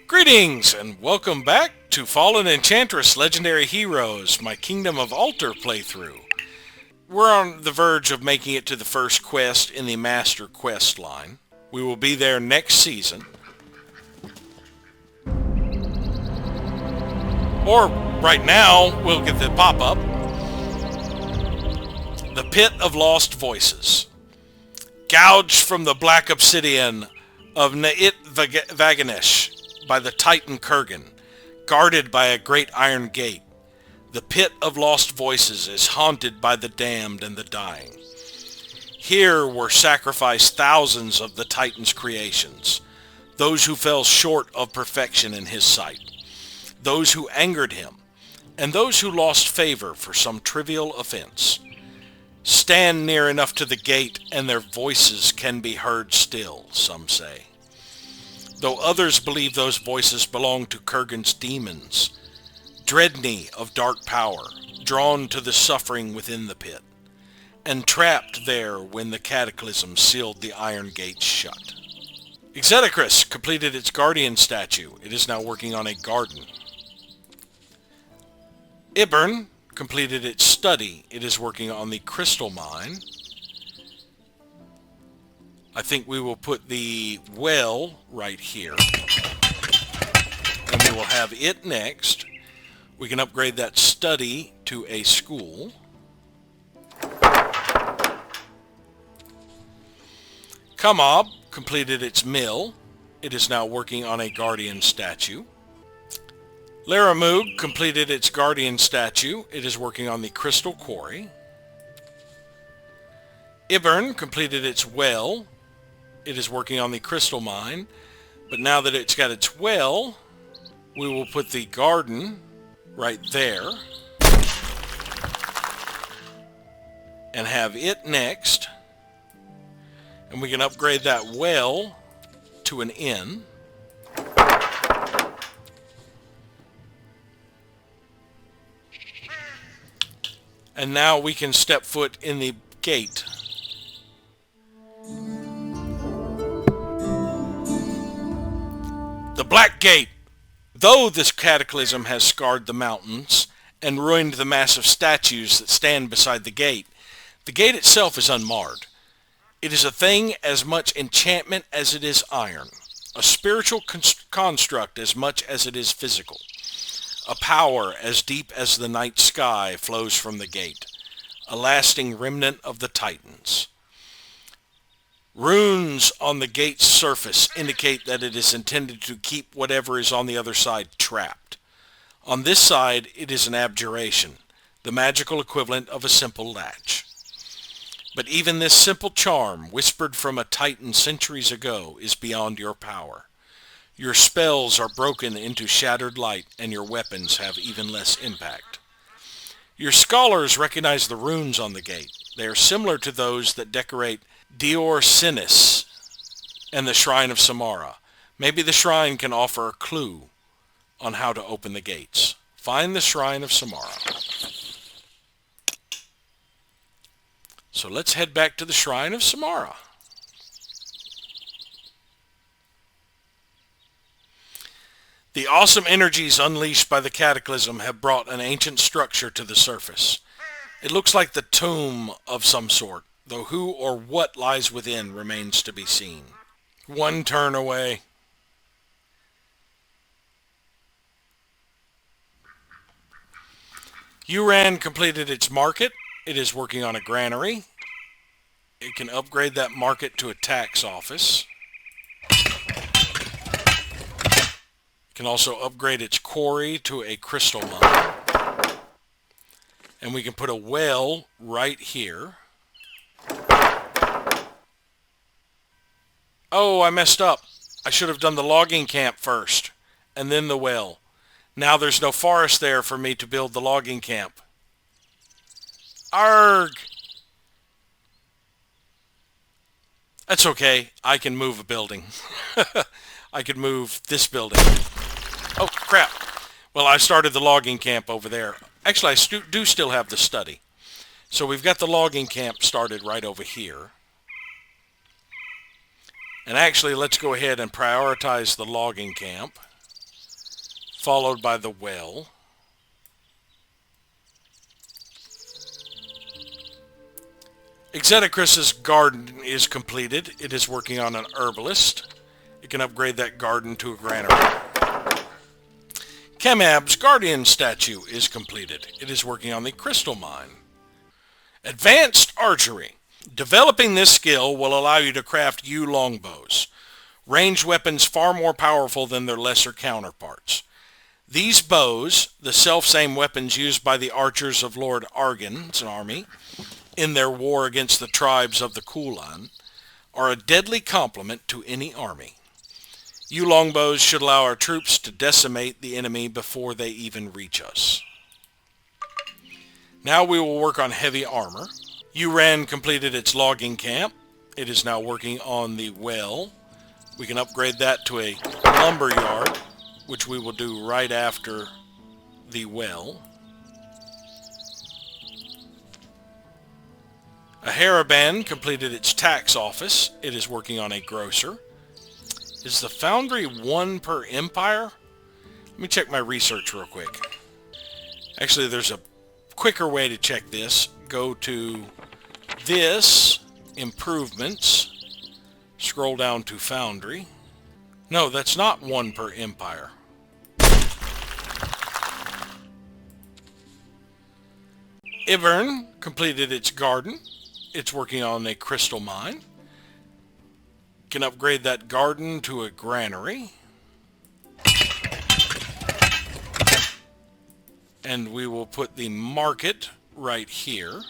Greetings and welcome back to Fallen Enchantress Legendary Heroes, my Kingdom of Altar playthrough. We're on the verge of making it to the first quest in the Master Quest line. We will be there next season. Or right now, we'll get the pop-up. The Pit of Lost Voices. Gouged from the black obsidian of Nait Vaganesh by the Titan Kurgan, guarded by a great iron gate. The Pit of Lost Voices is haunted by the damned and the dying. Here were sacrificed thousands of the Titan's creations, those who fell short of perfection in his sight, those who angered him, and those who lost favor for some trivial offense. Stand near enough to the gate and their voices can be heard still, some say. Though others believe those voices belong to Kurgan's demons, Dreadney of dark power, drawn to the suffering within the pit, and trapped there when the cataclysm sealed the iron gates shut. Enchantress completed its guardian statue. It is now working on a garden. Ibern completed its study. It is working on the crystal mine. I think we will put the well right here. And we will have it next. We can upgrade that study to a school. Kamob completed its mill. It is now working on a guardian statue. Laramug completed its guardian statue. It is working on the crystal quarry. Ibern completed its well. It is working on the crystal mine. But now that it's got its well, we will put the garden right there. And have it next. And we can upgrade that well to an inn. And now we can step foot in the gate. The Black Gate. Though this cataclysm has scarred the mountains and ruined the massive statues that stand beside the gate itself is unmarred. It is a thing as much enchantment as it is iron, a spiritual construct as much as it is physical. A power as deep as the night sky flows from the gate, a lasting remnant of the Titans. Runes on the gate's surface indicate that it is intended to keep whatever is on the other side trapped. On this side, it is an abjuration, the magical equivalent of a simple latch. But even this simple charm, whispered from a Titan centuries ago, is beyond your power. Your spells are broken into shattered light, and your weapons have even less impact. Your scholars recognize the runes on the gate. They are similar to those that decorate Dior Sinis and the Shrine of Samara. Maybe the shrine can offer a clue on how to open the gates. Find the Shrine of Samara. So let's head back to the Shrine of Samara. The awesome energies unleashed by the cataclysm have brought an ancient structure to the surface. It looks like the tomb of some sort, though who or what lies within remains to be seen. One turn away. Uran completed its market. It is working on a granary. It can upgrade that market to a tax office. It can also upgrade its quarry to a crystal mine. And we can put a well right here. Oh, I messed up. I should have done the logging camp first, and then the well. Now there's no forest there for me to build the logging camp. Arg! That's okay. I can move a building. I could move this building. Oh, crap. Well, I started the logging camp over there. Actually, I do still have the study. So we've got the logging camp started right over here. And actually, let's go ahead and prioritize the logging camp. followed by the well. Enchantress's garden is completed. It is working on an herbalist. It can upgrade that garden to a granary. Kemab's guardian statue is completed. It is working on the crystal mine. Advanced archery. Developing this skill will allow you to craft yew longbows, ranged weapons far more powerful than their lesser counterparts. These bows, the self-same weapons used by the archers of Lord Argan's army in their war against the tribes of the Kulan, are a deadly complement to any army. Yew longbows should allow our troops to decimate the enemy before they even reach us. Now we will work on heavy armor. Uran completed its logging camp. It is now working on the well. We can upgrade that to a lumber yard, which we will do right after the well. A Haraban completed its tax office. It is working on a grocer. Is the foundry 1 per empire? Let me check my research real quick. Actually, there's a quicker way to check this. Go to this, improvements, scroll down to foundry. No, that's not 1 per empire. Ivern completed its garden. It's working on a crystal mine. Can upgrade that garden to a granary. And we will put the market right here.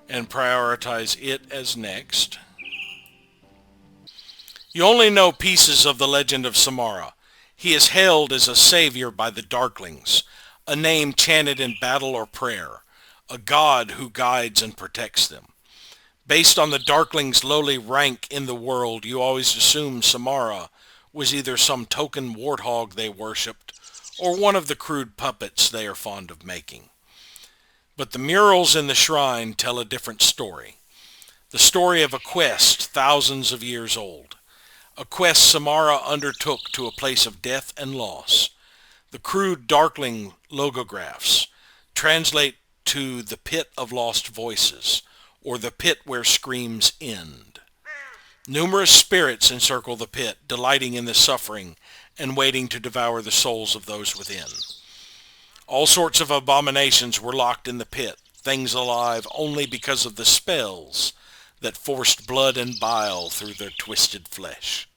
And prioritize it as next. You only know pieces of the legend of Samara. He is hailed as a savior by the Darklings, a name chanted in battle or prayer, a god who guides and protects them. Based on the Darklings' lowly rank in the world, you always assume Samara was either some token warthog they worshipped, or one of the crude puppets they are fond of making. But the murals in the shrine tell a different story. The story of a quest thousands of years old. A quest Samara undertook to a place of death and loss. The crude Darkling logographs translate to the pit of lost voices, or the pit where screams end. Numerous spirits encircle the pit, delighting in the suffering and waiting to devour the souls of those within. All sorts of abominations were locked in the pit, things alive only because of the spells that forced blood and bile through their twisted flesh.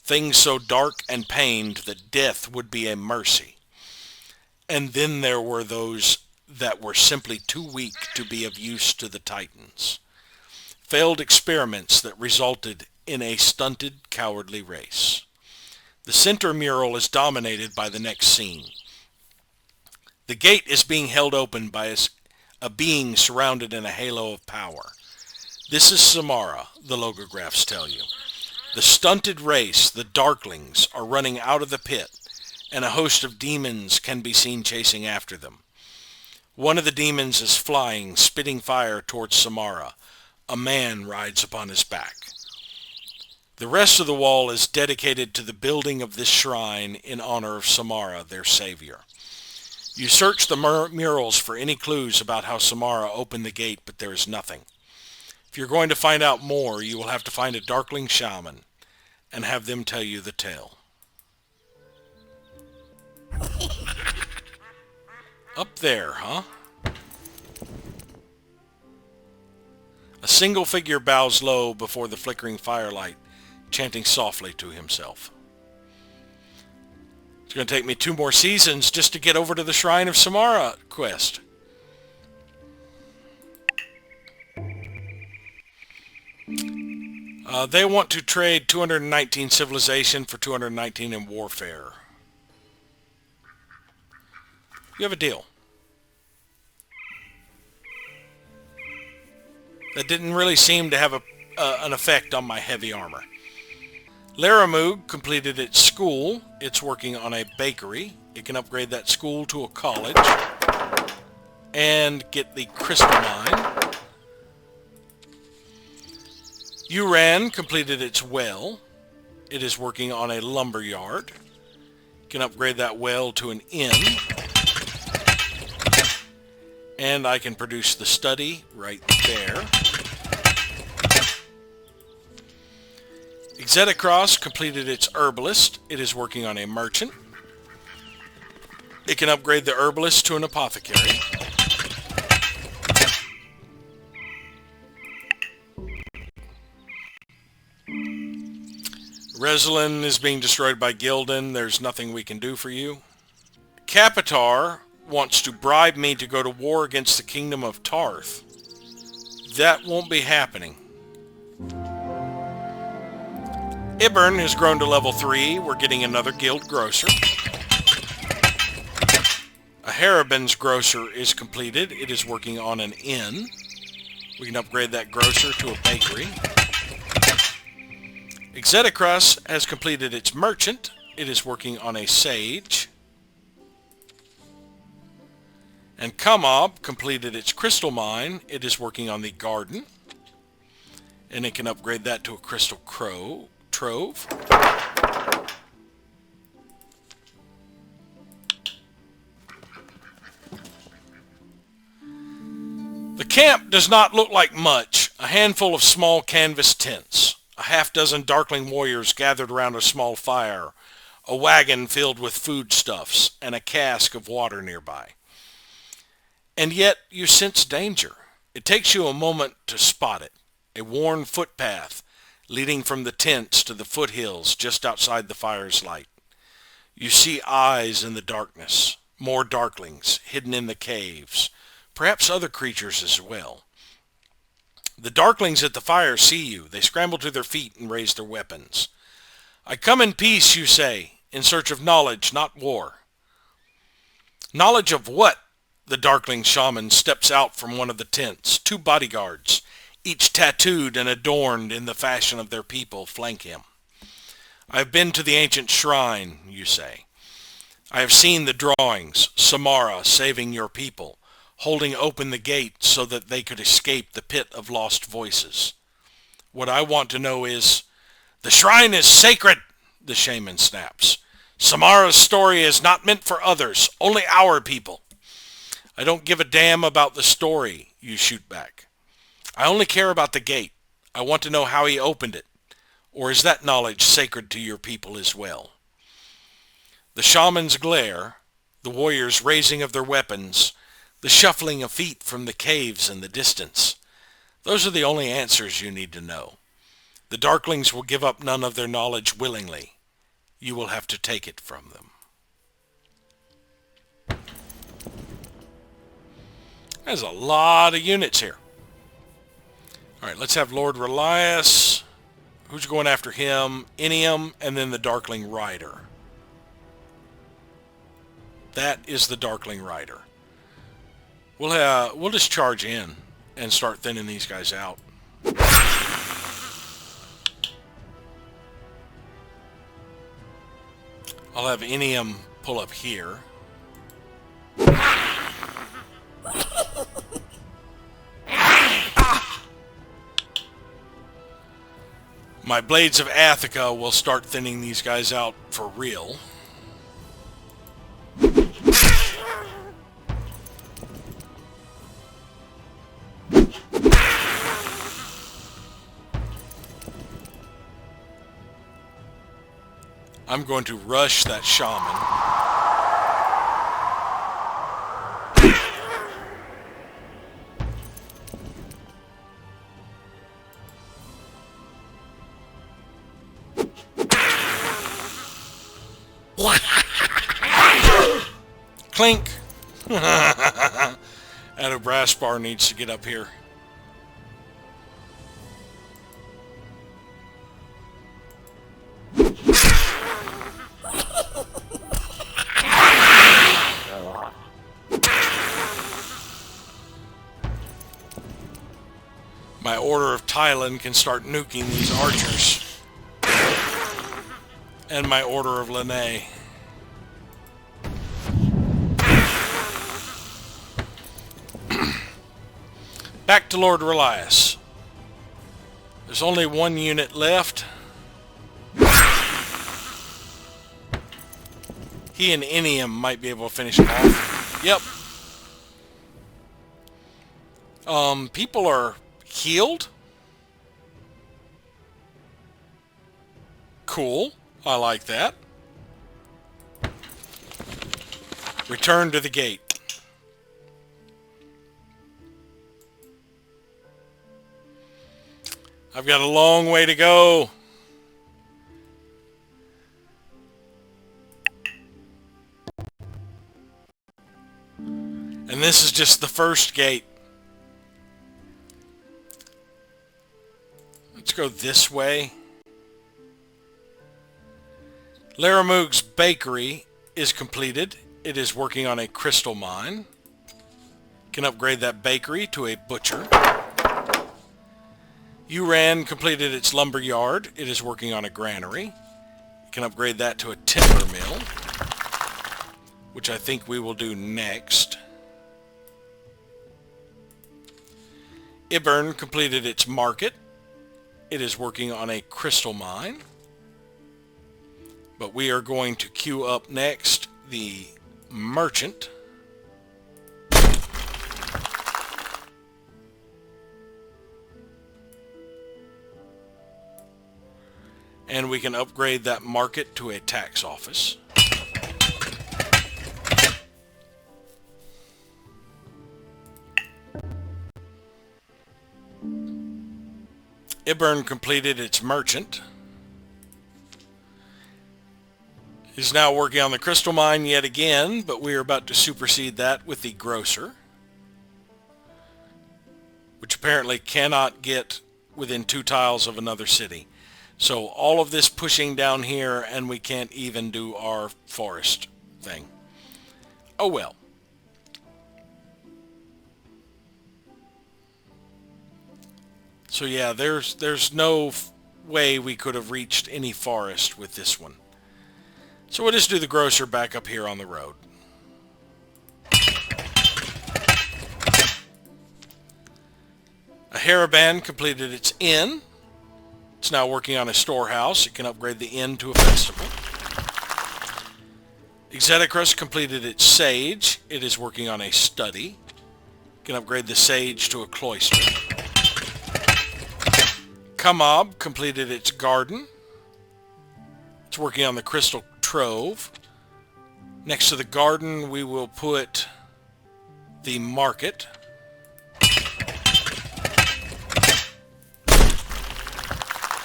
Things so dark and pained that death would be a mercy. And then there were those that were simply too weak to be of use to the Titans. Failed experiments that resulted in a stunted, cowardly race. The center mural is dominated by the next scene. The gate is being held open by a being surrounded in a halo of power. This is Samara, the logographs tell you. The stunted race, the Darklings, are running out of the pit, and a host of demons can be seen chasing after them. One of the demons is flying, spitting fire towards Samara. A man rides upon his back. The rest of the wall is dedicated to the building of this shrine in honor of Samara, their savior. You search the murals for any clues about how Samara opened the gate, but there is nothing. If you're going to find out more, you will have to find a Darkling shaman and have them tell you the tale. Up there, huh? A single figure bows low before the flickering firelight, chanting softly to himself. It's going to take me 2 more seasons just to get over to the Shrine of Samara quest. They want to trade 219 civilization for 219 in warfare. You have a deal. That didn't really seem to have an effect on my heavy armor. Laramug completed its school. It's working on a bakery. It can upgrade that school to a college and get the crystal mine. Uran completed its well. It is working on a lumber yard. You can upgrade that well to an inn. And I can produce the study right there. Enchantress completed its herbalist. It is working on a merchant. It can upgrade the herbalist to an apothecary. Reslin is being destroyed by Gildan. There's nothing we can do for you. Capitar wants to bribe me to go to war against the Kingdom of Tarth. That won't be happening. Ibern has grown to level 3. We're getting another guild grocer. A Harabin's grocer is completed. It is working on an inn. We can upgrade that grocer to a bakery. Enchantress has completed its merchant. It is working on a sage. And Kamob completed its crystal mine. It is working on the garden. And it can upgrade that to a crystal trove. The camp does not look like much. A handful of small canvas tents. A half-dozen darkling warriors gathered around a small fire. A wagon filled with foodstuffs and a cask of water nearby. And yet you sense danger. It takes you a moment to spot it. A worn footpath leading from the tents to the foothills just outside the fire's light. You see eyes in the darkness, more darklings hidden in the caves, perhaps other creatures as well. The darklings at the fire see you. They scramble to their feet and raise their weapons. I come in peace, you say, in search of knowledge, not war. Knowledge of what? The darkling shaman steps out from one of the tents. 2 bodyguards, each tattooed and adorned in the fashion of their people, flank him. I have been to the ancient shrine, you say. I have seen the drawings, Samara saving your people, holding open the gate so that they could escape the pit of lost voices. What I want to know is, the shrine is sacred, the shaman snaps. Samara's story is not meant for others, only our people. I don't give a damn about the story, you shoot back. I only care about the gate. I want to know how he opened it. Or is that knowledge sacred to your people as well? The shaman's glare, the warriors' raising of their weapons, the shuffling of feet from the caves in the distance. Those are the only answers you need to know. The darklings will give up none of their knowledge willingly. You will have to take it from them. There's a lot of units here. Alright, let's have Lord Relias. Who's going after him? Inium, and then the Darkling Rider. That is the Darkling Rider. We'll just charge in and start thinning these guys out. I'll have Inium pull up here. My Blades of Athica will start thinning these guys out for real. I'm going to rush that shaman. Clink! And a brass bar needs to get up here. My Order of Thailand can start nuking these archers. And my Order of Linnae. Back to Lord Relias. There's only one unit left. He and Inium might be able to finish him off. Yep. People are healed. Cool. I like that. Return to the gate. I've got a long way to go. And this is just the first gate. Let's go this way. Laramug's bakery is completed. It is working on a crystal mine. Can upgrade that bakery to a butcher. Uran completed its lumber yard. It is working on a granary. You can upgrade that to a timber mill, which I think we will do next. Ibern completed its market. It is working on a crystal mine. But we are going to queue up next the merchant. And we can upgrade that market to a tax office. Ibern completed its merchant. Is now working on the crystal mine yet again, but we are about to supersede that with the grocer, which apparently cannot get within 2 tiles of another city. So all of this pushing down here, and we can't even do our forest thing. Oh well. So yeah, there's no way we could have reached any forest with this one. So we'll just do the grocer back up here on the road. A Haraban completed its inn. It's now working on a storehouse. It can upgrade the inn to a festival. Enchantress completed its sage. It is working on a study. It can upgrade the sage to a cloister. Kamab completed its garden. It's working on the crystal trove. Next to the garden, we will put the market.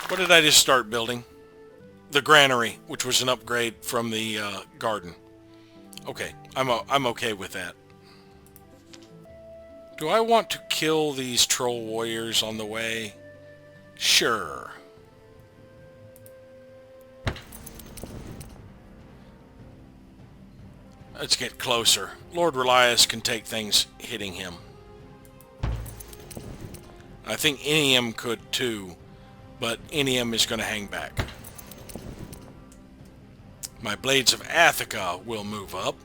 What did I just start building? The granary, which was an upgrade from the garden. Okay, I'm okay with that. Do I want to kill these troll warriors on the way? Sure. Let's get closer. Lord Relias can take things hitting him. I think Inium could too, but Inium is going to hang back. My Blades of Athica will move up.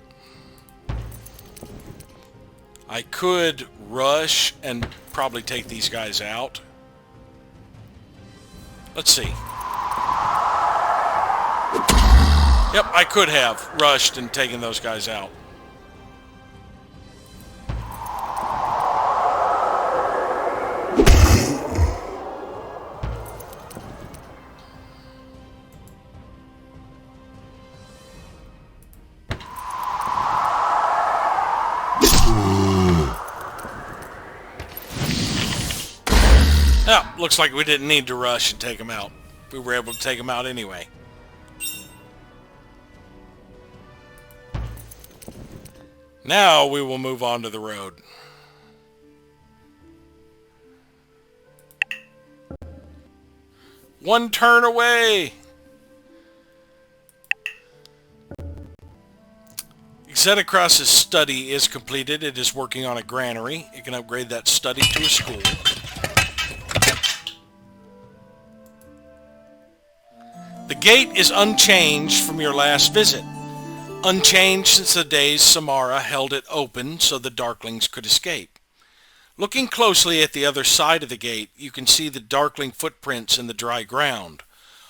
I could rush and probably take these guys out. Let's see. Yep, I could have rushed and taken those guys out. Oh, looks like we didn't need to rush and take them out. We were able to take them out anyway. Now we will move on to the road. One turn away! Enchantress's study is completed. It is working on a granary. It can upgrade that study to a school. The gate is unchanged from your last visit. Unchanged since the days Samara held it open so the Darklings could escape. Looking closely at the other side of the gate, you can see the Darkling footprints in the dry ground.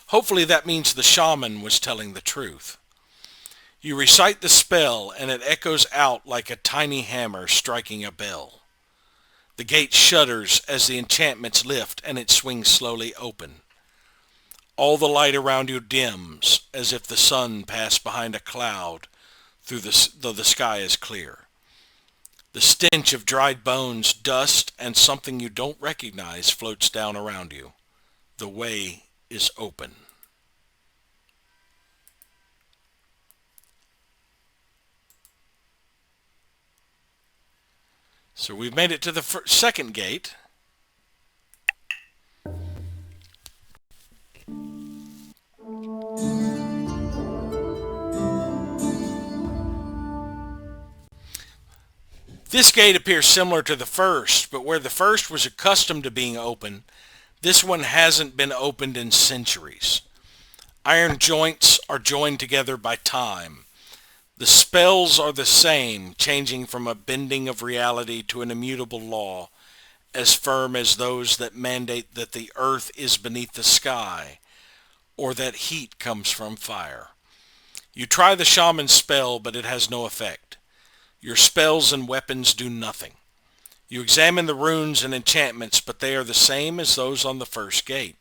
Hopefully that means the shaman was telling the truth. You recite the spell, and it echoes out like a tiny hammer striking a bell. The gate shudders as the enchantments lift, and it swings slowly open. All the light around you dims, as if the sun passed behind a cloud, though the sky is clear. The stench of dried bones, dust, and something you don't recognize floats down around you. The way is open. So we've made it to the second gate. This gate appears similar to the first, but where the first was accustomed to being open, this one hasn't been opened in centuries. Iron joints are joined together by time. The spells are the same, changing from a bending of reality to an immutable law, as firm as those that mandate that the earth is beneath the sky, or that heat comes from fire. You try the shaman's spell, but it has no effect. Your spells and weapons do nothing. You examine the runes and enchantments, but they are the same as those on the first gate.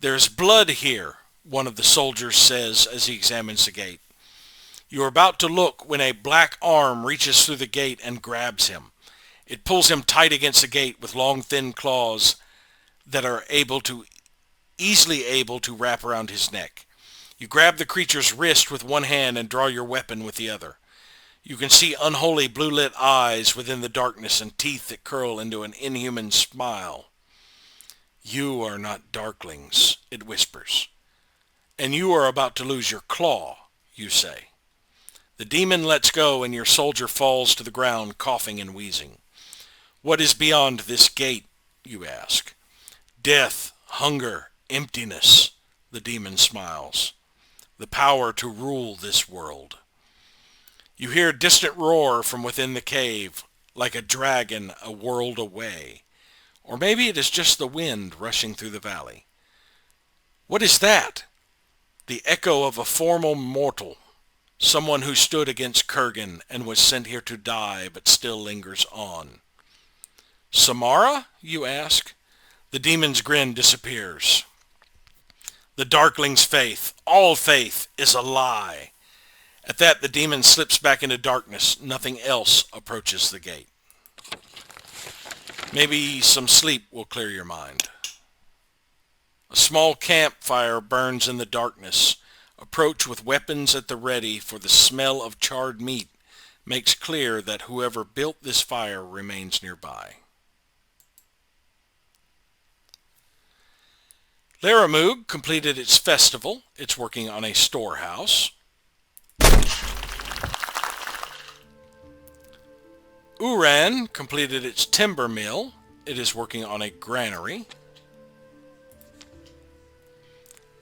There is blood here, one of the soldiers says as he examines the gate. You are about to look when a black arm reaches through the gate and grabs him. It pulls him tight against the gate with long, thin claws that are easily able to wrap around his neck. You grab the creature's wrist with one hand and draw your weapon with the other. You can see unholy blue-lit eyes within the darkness and teeth that curl into an inhuman smile. You are not darklings, it whispers. And you are about to lose your claw, you say. The demon lets go and your soldier falls to the ground, coughing and wheezing. What is beyond this gate, you ask? Death, hunger, emptiness, the demon smiles. The power to rule this world. You hear a distant roar from within the cave, like a dragon a world away. Or maybe it is just the wind rushing through the valley. What is that? The echo of a former mortal. Someone who stood against Kurgan and was sent here to die but still lingers on. Samara, you ask? The demon's grin disappears. The darkling's faith, all faith, is a lie. At that, the demon slips back into darkness. Nothing else approaches the gate. Maybe some sleep will clear your mind. A small campfire burns in the darkness. Approach with weapons at the ready, for the smell of charred meat makes clear that whoever built this fire remains nearby. Laramug completed its festival. It's working on a storehouse. Uran completed its timber mill. It is working on a granary.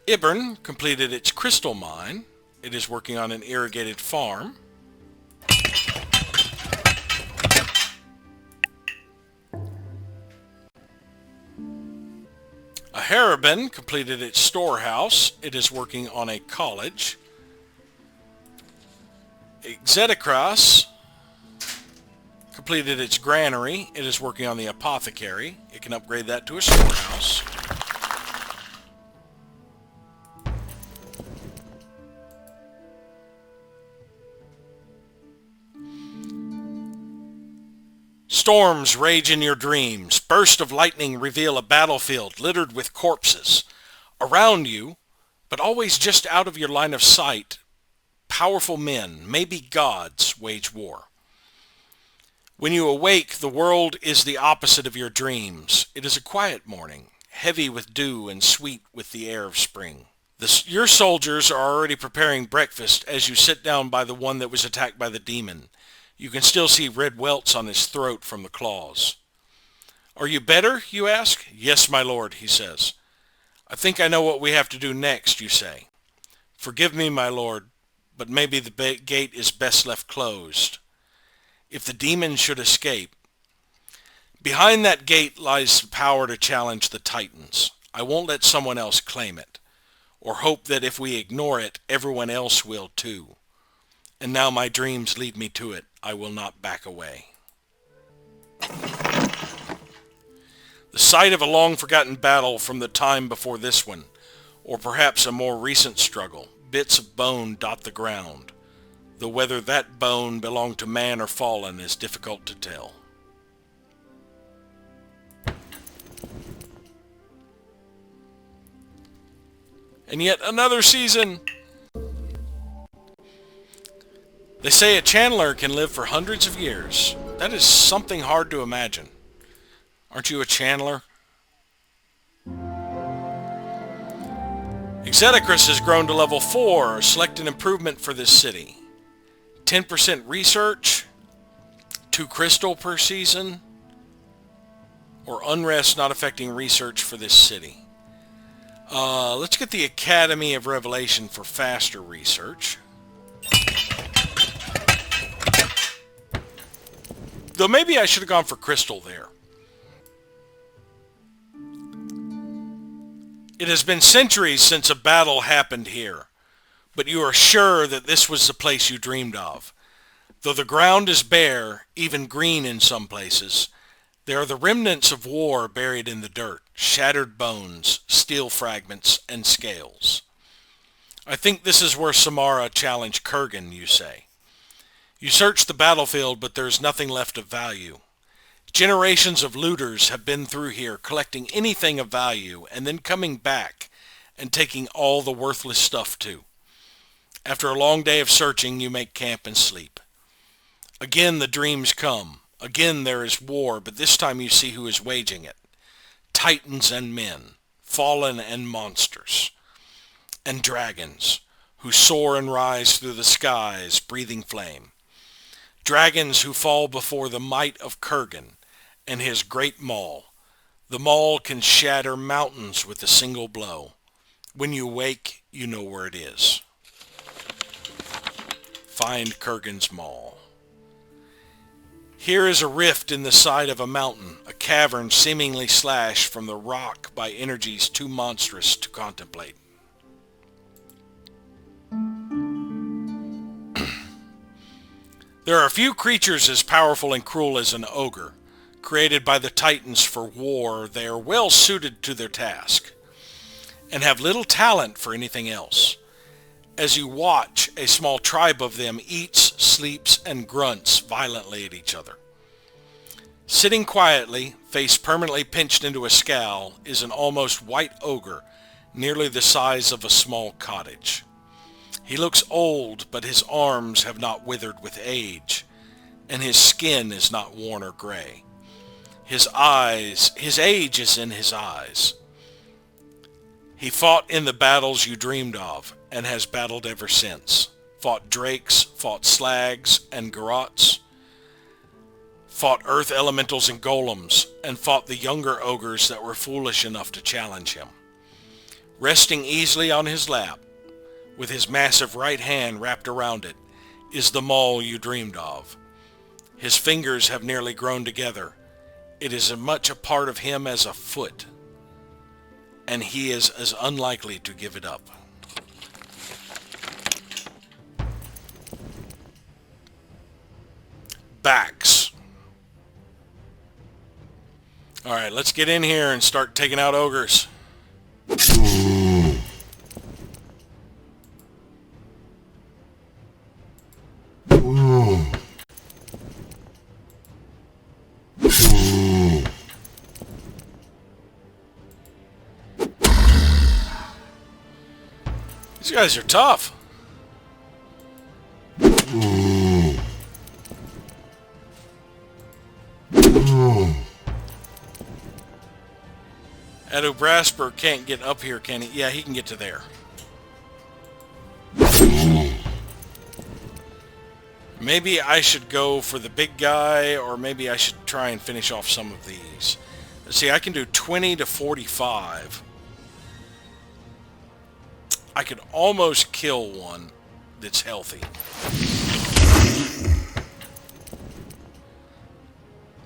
Ibern completed its crystal mine. It is working on an irrigated farm. Aharabin completed its storehouse. It is working on a college. Exedicras completed its granary. It is working on the apothecary. It can upgrade that to a storehouse. Storms rage in your dreams. Bursts of lightning reveal a battlefield littered with corpses. Around you, but always just out of your line of sight, powerful men, maybe gods, wage war. When you awake, the world is the opposite of your dreams. It is a quiet morning, heavy with dew and sweet with the air of spring. Your soldiers are already preparing breakfast as you sit down by the one that was attacked by the demon. You can still see red welts on his throat from the claws. Are you better, you ask? Yes, my lord, he says. I think I know what we have to do next, you say. Forgive me, my lord, but maybe the gate is best left closed. If the demon should escape, behind that gate lies the power to challenge the Titans. I won't let someone else claim it. or hope that if we ignore it, everyone else will too. And now my dreams lead me to it. I will not back away. The site of a long-forgotten battle from the time before this one, or perhaps a more recent struggle. Bits of bone dot the ground, though whether that bone belonged to man or fallen is difficult to tell. And yet another season! They say a channeler can live for hundreds of years. That is something hard to imagine. Aren't you a channeler? Enchantress has grown to level 4. Select an improvement for this city. 10% research, 2 crystal per season, or unrest not affecting research for this city. Let's get the Academy of Revelation for faster research. Though maybe I should have gone for crystal there. It has been centuries since a battle happened here, but you are sure that this was the place you dreamed of. Though the ground is bare, even green in some places, there are the remnants of war buried in the dirt, shattered bones, steel fragments, and scales. I think this is where Samara challenged Kurgan, you say. You search the battlefield, but there is nothing left of value. Generations of looters have been through here collecting anything of value and then coming back and taking all the worthless stuff too. After a long day of searching, you make camp and sleep. Again the dreams come. Again there is war, but this time you see who is waging it. Titans and men, fallen and monsters, and dragons who soar and rise through the skies, breathing flame. Dragons who fall before the might of Kurgan and his great maul. The maul can shatter mountains with a single blow. When you wake, you know where it is. Find Kurgan's maul. Here is a rift in the side of a mountain, a cavern seemingly slashed from the rock by energies too monstrous to contemplate. There are few creatures as powerful and cruel as an ogre. Created by the Titans for war, they are well suited to their task, and have little talent for anything else. As you watch, a small tribe of them eats, sleeps, and grunts violently at each other. Sitting quietly, face permanently pinched into a scowl, is an almost white ogre, nearly the size of a small cottage. He looks old, but his arms have not withered with age, and his skin is not worn or gray. His age is in his eyes. He fought in the battles you dreamed of, and has battled ever since. Fought drakes, fought slags and garots, fought earth elementals and golems, and fought the younger ogres that were foolish enough to challenge him. Resting easily on his lap, with his massive right hand wrapped around it, is the maul you dreamed of. His fingers have nearly grown together. It is as much a part of him as a foot, and he is as unlikely to give it up. Backs. Alright, let's get in here and start taking out ogres. These guys are tough. Edo Brasper can't get up here, can he? Yeah, he can get to there. Maybe I should go for the big guy, or maybe I should try and finish off some of these. Let's see, I can do 20 to 45. I could almost kill one that's healthy.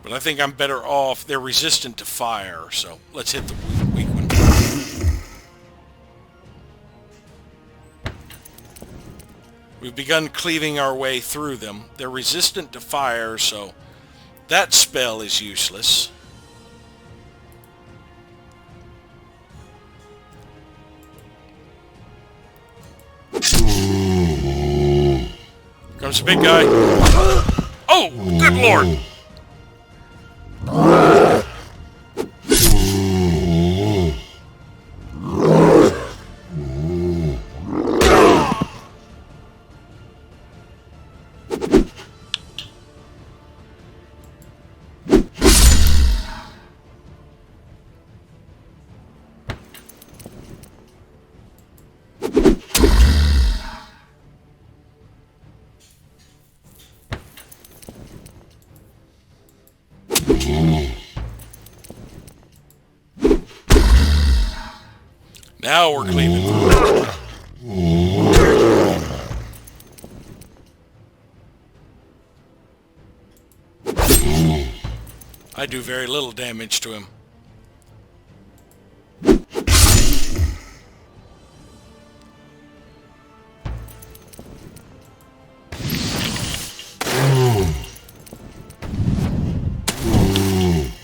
But I think I'm better off. They're resistant to fire, so let's hit the weak one. We've begun cleaving our way through them. They're resistant to fire, so that spell is useless. Comes the big guy. Oh, good lord! Now we're cleaving through. I do very little damage to him.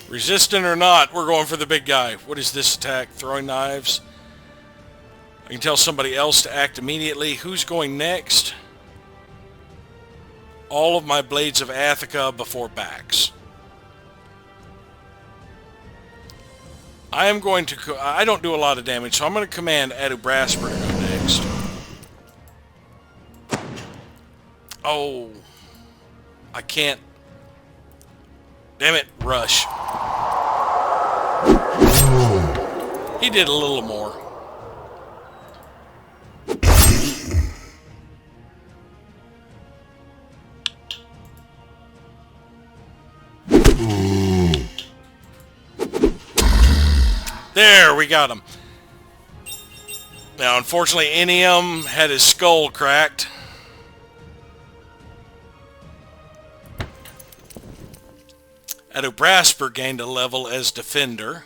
Resistant or not, we're going for the big guy. What is this attack? Throwing knives? I can tell somebody else to act immediately. Who's going next? All of my blades of Athica before backs. I am going to... I don't do a lot of damage, so I'm going to command Adubrasper to go next. Oh. I can't... Damn it, rush. He did a little more. There, we got him. Now, unfortunately, Enium had his skull cracked. Adubrasper gained a level as defender.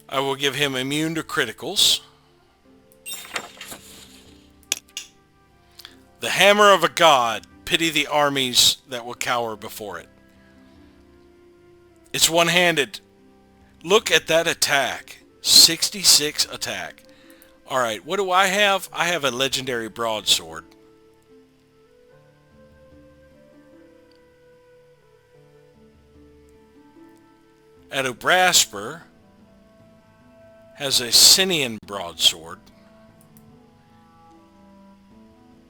I will give him immune to criticals. The Hammer of a God. Pity the armies that will cower before it. It's one-handed. Look at that attack. 66 attack. Alright, what do I have? I have a legendary broadsword. Adubrasper has a Sinian broadsword.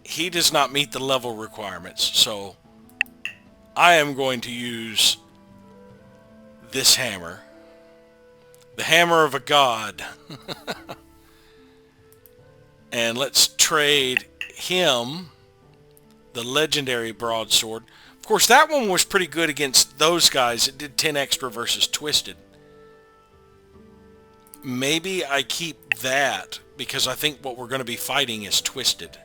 He does not meet the level requirements, so I am going to use this hammer. The Hammer of a God. And let's trade him the legendary broadsword. Of course, that one was pretty good against those guys. It did 10 extra versus Twisted. Maybe I keep that, because I think what we're going to be fighting is Twisted.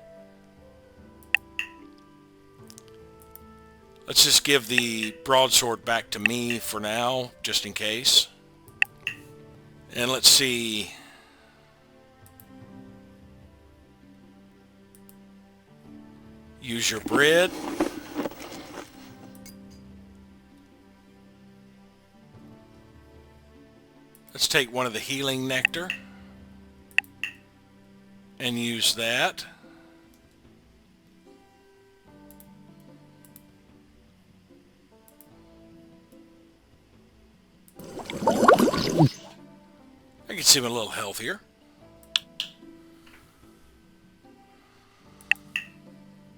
Let's just give the broadsword back to me for now, just in case. And let's see. Use your bread. Let's take one of the healing nectar and use that. I can see him a little healthier.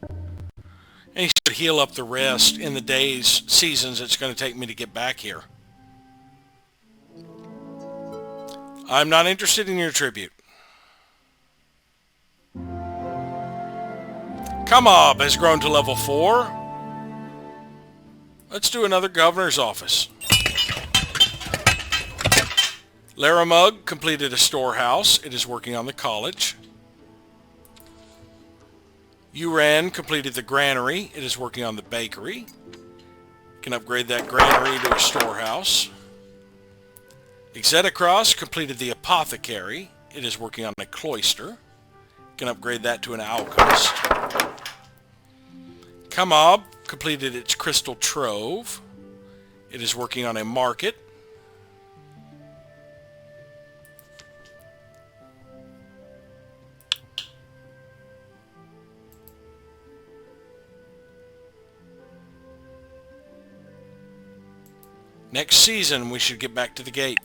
And he should heal up the rest in the days, seasons it's going to take me to get back here. I'm not interested in your tribute. Kamob has grown to level 4. Let's do another governor's office. Laramug completed a storehouse. It is working on the college. Uran completed the granary. It is working on the bakery. Can upgrade that granary to a storehouse. Exetacross completed the Apothecary. It is working on a Cloister. Can upgrade that to an Alchemist. Kamob completed its Crystal Trove. It is working on a Market. Next season, we should get back to the gate.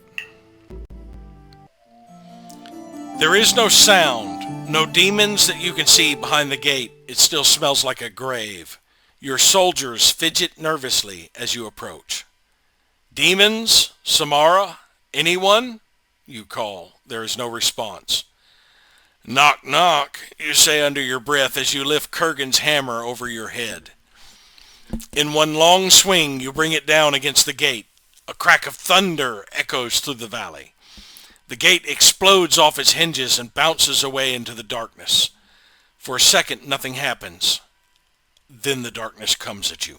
There is no sound, no demons that you can see behind the gate. It still smells like a grave. Your soldiers fidget nervously as you approach. Demons? Samara? Anyone? You call. There is no response. Knock, knock, you say under your breath as you lift Kurgan's hammer over your head. In one long swing, you bring it down against the gate. A crack of thunder echoes through the valley. The gate explodes off its hinges and bounces away into the darkness. For a second, nothing happens. Then the darkness comes at you.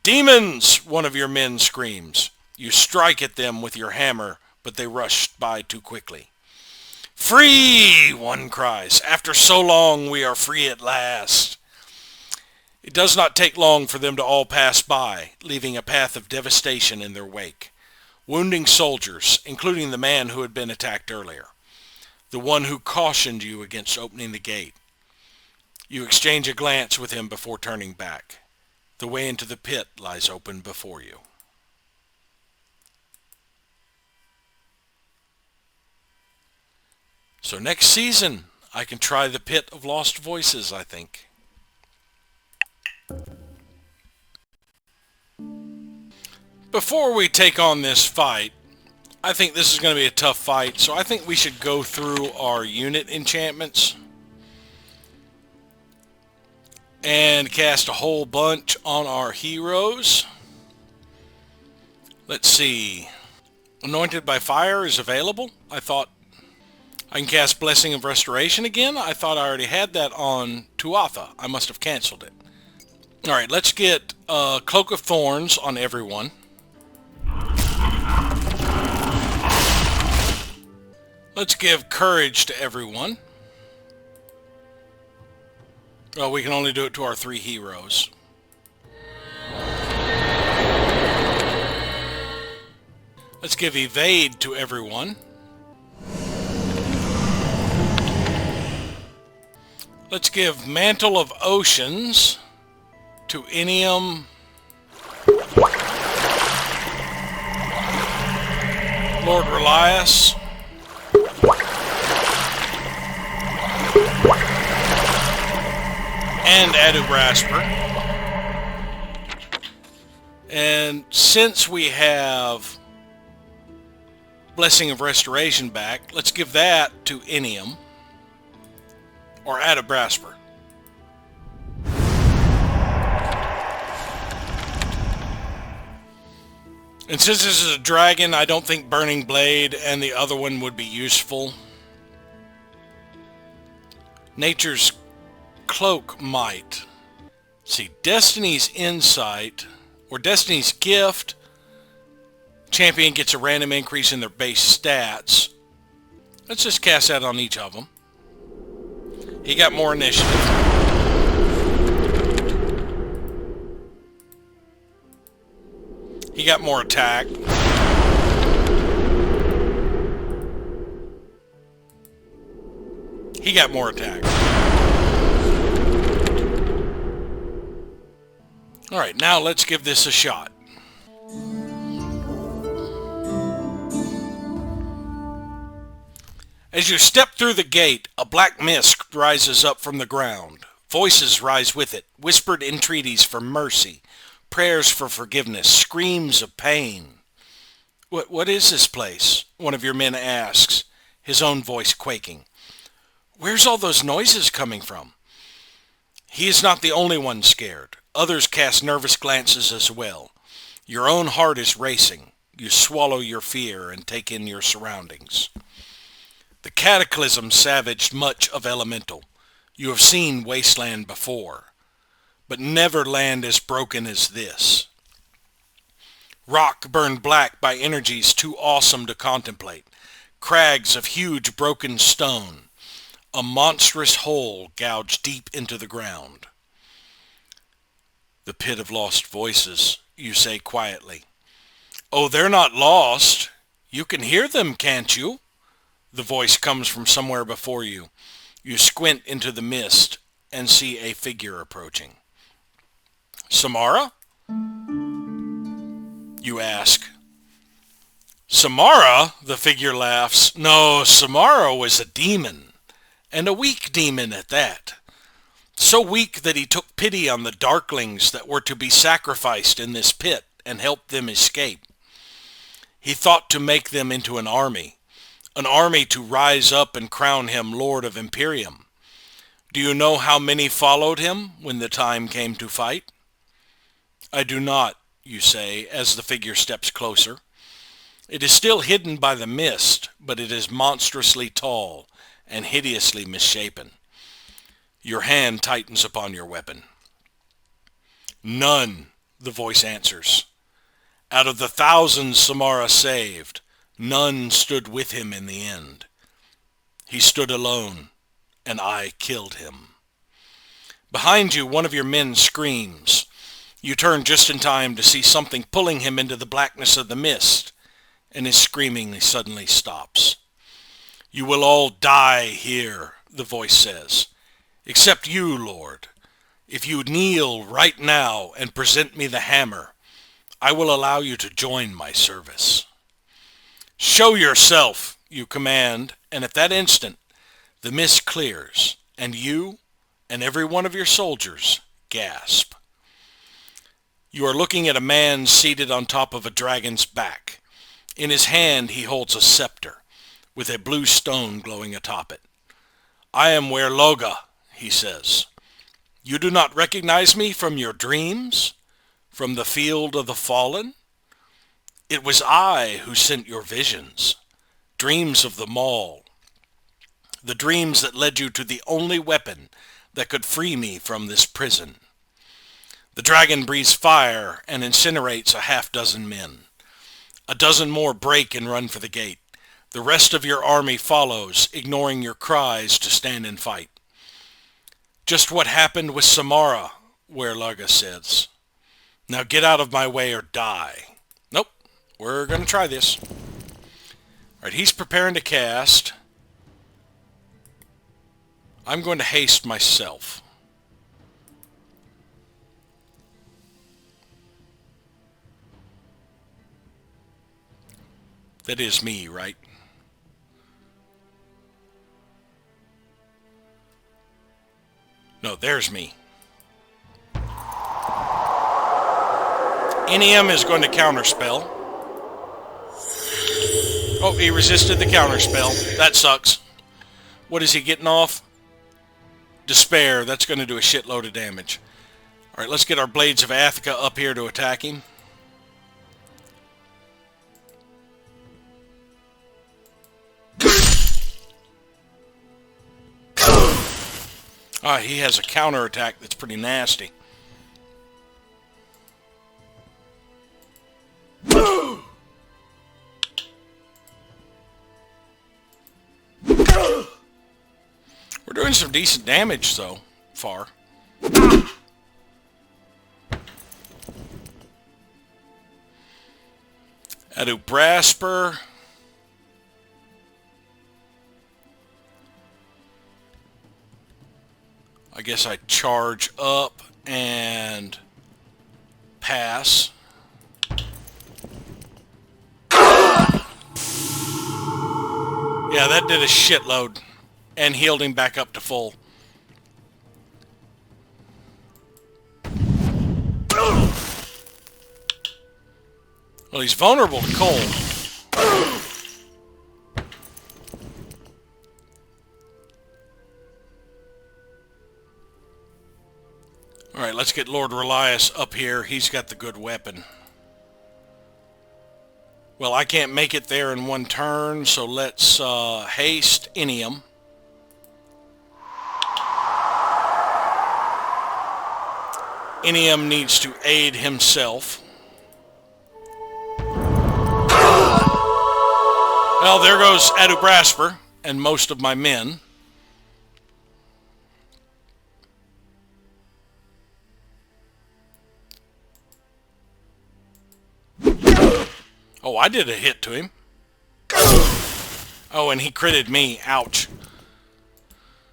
Demons! One of your men screams. You strike at them with your hammer, but they rush by too quickly. Free! One cries. After so long, we are free at last. It does not take long for them to all pass by, leaving a path of devastation in their wake. Wounding soldiers, including the man who had been attacked earlier. The one who cautioned you against opening the gate. You exchange a glance with him before turning back. The way into the pit lies open before you. So next season, I can try the Pit of Lost Voices, I think. Before we take on this fight, I think this is going to be a tough fight, so I think we should go through our unit enchantments and cast a whole bunch on our heroes. Let's see. Anointed by Fire is available. I thought I can cast Blessing of Restoration again. I thought I already had that on Tuatha. I must have canceled it. Alright, let's get Cloak of Thorns on everyone. Let's give Courage to everyone. Well, we can only do it to our 3 heroes. Let's give Evade to everyone. Let's give Mantle of Oceans to Inium, Lord Relias, and Adubrasper. And since we have Blessing of Restoration back, let's give that to Inium or Adubrasper. And since this is a dragon, I don't think Burning Blade and the other one would be useful. Nature's Cloak might. See, Destiny's Insight or Destiny's Gift. Champion gets a random increase in their base stats. Let's just cast that on each of them. He got more initiative. He got more attack. He got more attack. Alright, now let's give this a shot. As you step through the gate, a black mist rises up from the ground. Voices rise with it, whispered entreaties for mercy, prayers for forgiveness, screams of pain. What is this place? One of your men asks, his own voice quaking. Where's all those noises coming from? He is not the only one scared. Others cast nervous glances as well. Your own heart is racing. You swallow your fear and take in your surroundings. The cataclysm savaged much of Elemental. You have seen wasteland before, but never land as broken as this. Rock burned black by energies too awesome to contemplate. Crags of huge broken stone. A monstrous hole gouged deep into the ground. The pit of lost voices, you say quietly. Oh, they're not lost. You can hear them, can't you? The voice comes from somewhere before you. You squint into the mist and see a figure approaching. Samara? You ask. Samara? The figure laughs. No, Samara was a demon, and a weak demon at that. So weak that he took pity on the darklings that were to be sacrificed in this pit and help them escape. He thought to make them into an army to rise up and crown him Lord of Imperium. Do you know how many followed him when the time came to fight? I do not, you say, as the figure steps closer. It is still hidden by the mist, but it is monstrously tall and hideously misshapen. Your hand tightens upon your weapon. None, the voice answers. Out of the thousands Samara saved, none stood with him in the end. He stood alone, and I killed him. Behind you, one of your men screams. You turn just in time to see something pulling him into the blackness of the mist, and his screaming suddenly stops. You will all die here, the voice says, except you, Lord. If you kneel right now and present me the hammer, I will allow you to join my service. Show yourself, you command, and at that instant, the mist clears, and you and every one of your soldiers gasp. You are looking at a man seated on top of a dragon's back. In his hand he holds a scepter, with a blue stone glowing atop it. I am Werloga, he says. You do not recognize me from your dreams? From the field of the fallen? It was I who sent your visions, dreams of the Maul, the dreams that led you to the only weapon that could free me from this prison. The dragon breathes fire and incinerates a half-dozen men. A dozen more break and run for the gate. The rest of your army follows, ignoring your cries to stand and fight. Just what happened with Samara, Werloga says. Now get out of my way or die. Nope, we're going to try this. Alright, he's preparing to cast. I'm going to haste myself. That is me, right? No, there's me. Inium is going to counterspell. Oh, he resisted the counterspell. That sucks. What is he getting off? Despair. That's going to do a shitload of damage. Alright, let's get our Blades of Athka up here to attack him. Ah, he has a counterattack that's pretty nasty. We're doing some decent damage so far. Adu Brasper. I guess I charge up and pass. Yeah, that did a shitload and healed him back up to full. Well, he's vulnerable to cold. Alright, let's get Lord Relias up here. He's got the good weapon. Well, I can't make it there in one turn, so let's haste Inium. Inium needs to aid himself. Well, there goes Adubrasper and most of my men. Oh, I did a hit to him. Oh, and he critted me. Ouch.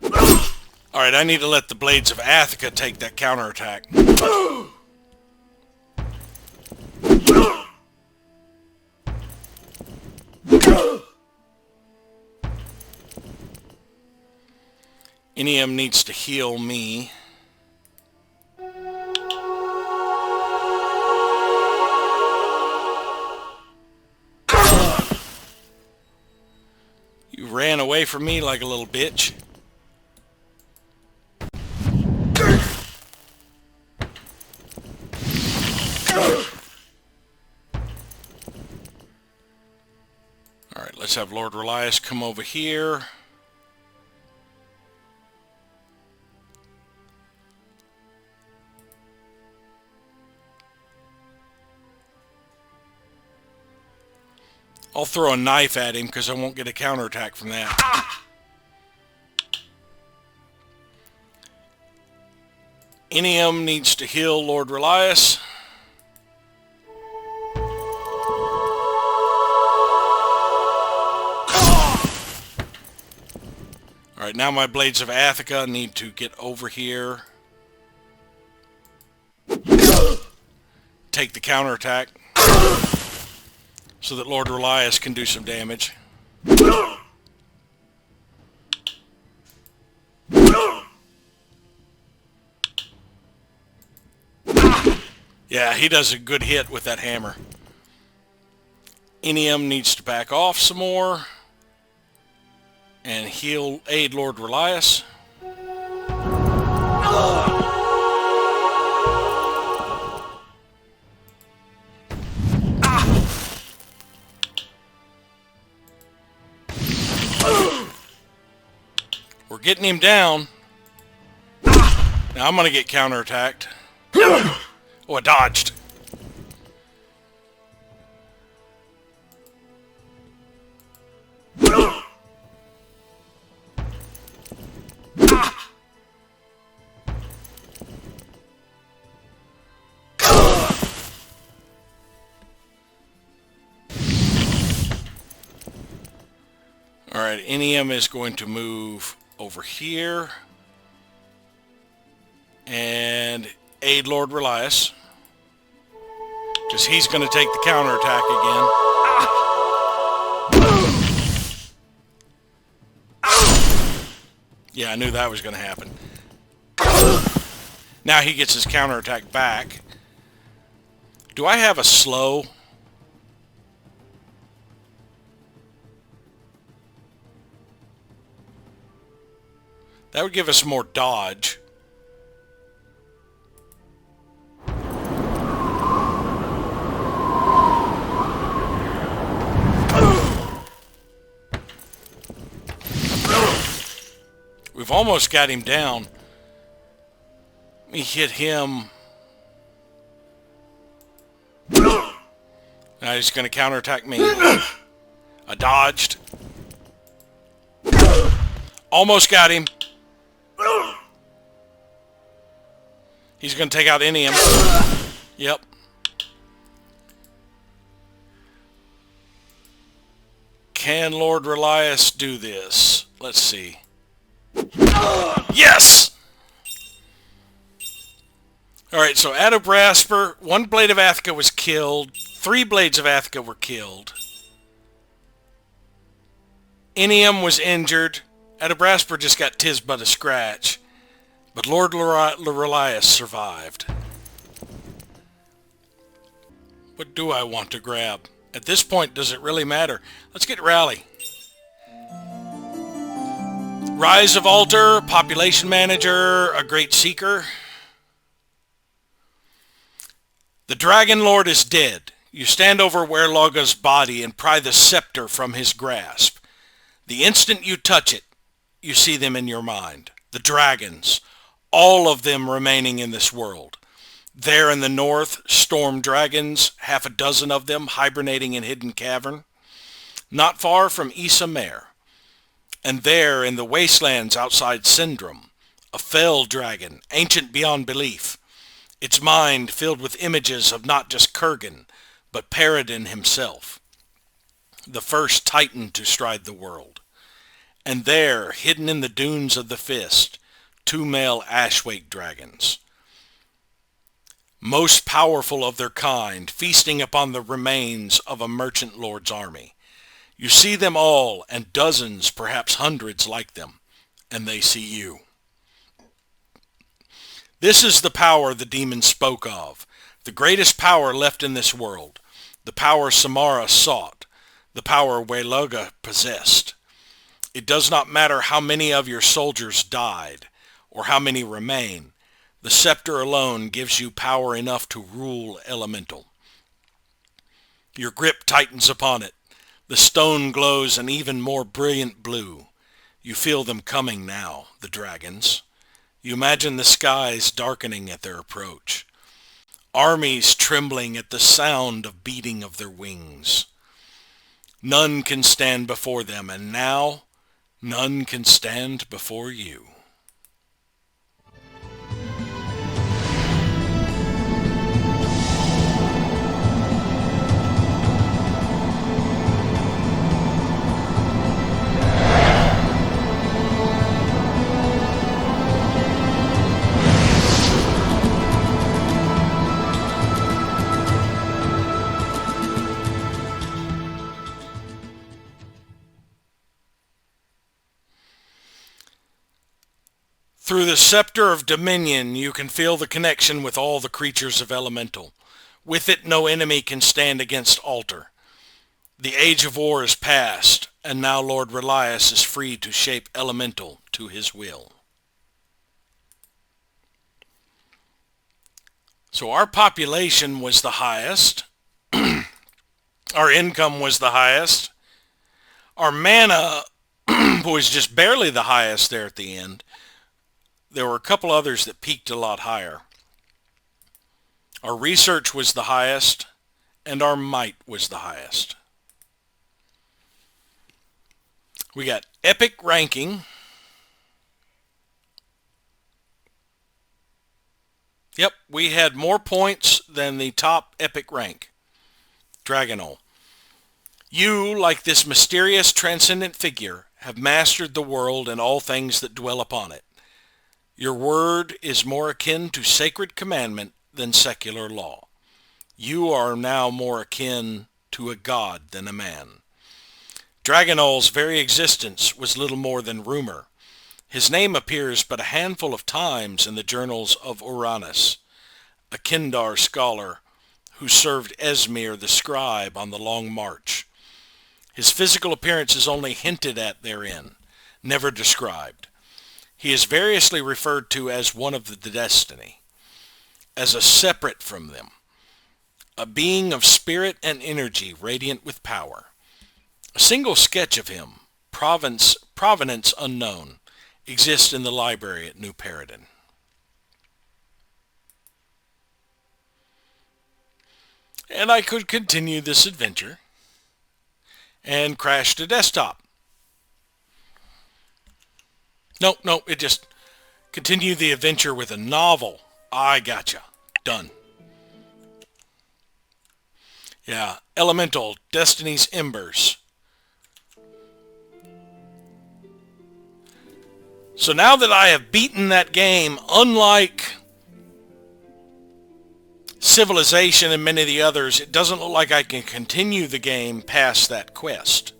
Alright, I need to let the Blades of Attica take that counterattack. Inium needs to heal me. You ran away from me like a little bitch. Alright, let's have Lord Relias come over here. I'll throw a knife at him because I won't get a counterattack from that. Inium needs to heal Lord Relias. Alright, now my Blades of Attica need to get over here. Take the counterattack so that Lord Relias can do some damage. Yeah, he does a good hit with that hammer. Inium needs to back off some more and aid Lord Relias. We're getting him down. Now I'm going to get counterattacked. Oh, I dodged. Alright, Inium is going to move over here and aid Lord Relias, because he's going to take the counterattack again. Yeah, I knew that was going to happen. Now he gets his counterattack back. Do I have a slow? That would give us more dodge. We've almost got him down. Let me hit him. Now he's going to counterattack me. I dodged. Almost got him. He's going to take out Inium. Yep. Can Lord Relias do this? Let's see. Yes! Alright, so Adubrasper, one Blade of Attica was killed. 3 Blades of Attica were killed. Inium was injured. Adubrasper just got tis but a scratch. But Lord Relias survived. What do I want to grab? At this point, does it really matter? Let's get Rally. Rise of Altar, Population Manager, a Great Seeker. The Dragon Lord is dead. You stand over Werelaga's body and pry the scepter from his grasp. The instant you touch it, you see them in your mind. The dragons, all of them remaining in this world. There in the north, storm dragons, 6 of them hibernating in hidden cavern. not far from Issa Mare. And there, in the wastelands outside Syndrome, a fell dragon, ancient beyond belief, its mind filled with images of not just Kurgan, but Paradin himself, the first titan to stride the world. And there, hidden in the dunes of the Fist, two male Ashwake dragons, most powerful of their kind, feasting upon the remains of a merchant lord's army. You see them all, and dozens, perhaps hundreds like them, and they see you. This is the power the demons spoke of, the greatest power left in this world, the power Samara sought, the power Wayloga possessed. It does not matter how many of your soldiers died, or how many remain. The scepter alone gives you power enough to rule Elemental. Your grip tightens upon it. The stone glows an even more brilliant blue. You feel them coming now, the dragons. You imagine the skies darkening at their approach. Armies trembling at the sound of beating of their wings. None can stand before them, and now none can stand before you. Through the scepter of dominion, you can feel the connection with all the creatures of Elemental. With it, no enemy can stand against Altar. The age of war is past, and now Lord Relias is free to shape Elemental to his will. So our population was the highest. Our income was the highest. Our mana was just barely the highest there at the end. There were a couple others that peaked a lot higher. Our research was the highest, and our might was the highest. We got epic ranking. Yep, we had more points than the top epic rank, Dragonol. You, like this mysterious transcendent figure, have mastered the world and all things that dwell upon it. Your word is more akin to sacred commandment than secular law. You are now more akin to a god than a man. Dragonol's very existence was little more than rumor. His name appears but a handful of times in the journals of Uranus, a Kindar scholar who served Esmir the scribe on the Long March. His physical appearance is only hinted at therein, never described. He is variously referred to as one of the destiny, as a separate from them, a being of spirit and energy radiant with power. A single sketch of him, provenance unknown, exists in the library at New Paradin. And I could continue this adventure and crash to desktop. No, it just continue the adventure with a novel. I gotcha. Done. Yeah, Elemental, Destiny's Embers. So now that I have beaten that game, unlike Civilization and many of the others, it doesn't look like I can continue the game past that quest.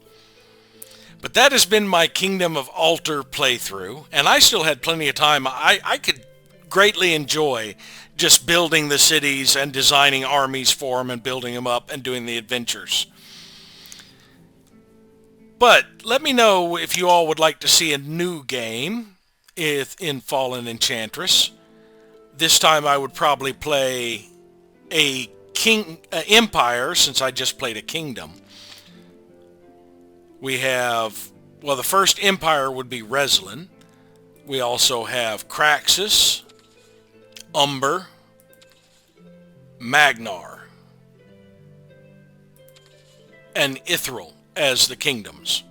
But that has been my Kingdom of Altar playthrough, and I still had plenty of time. I could greatly enjoy just building the cities and designing armies for them and building them up and doing the adventures. But let me know if you all would like to see a new game in Fallen Enchantress. This time I would probably play a Empire, since I just played a Kingdom. We have, well, the first Empire would be Reslin. We also have Craxus, Umber, Magnar, and Ithral. as the kingdoms.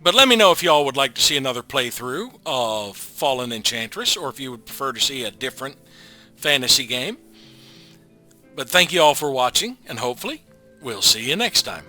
But let me know if y'all would like to see another playthrough of Fallen Enchantress, or if you would prefer to see a different fantasy game. But thank you all for watching, and hopefully we'll see you next time.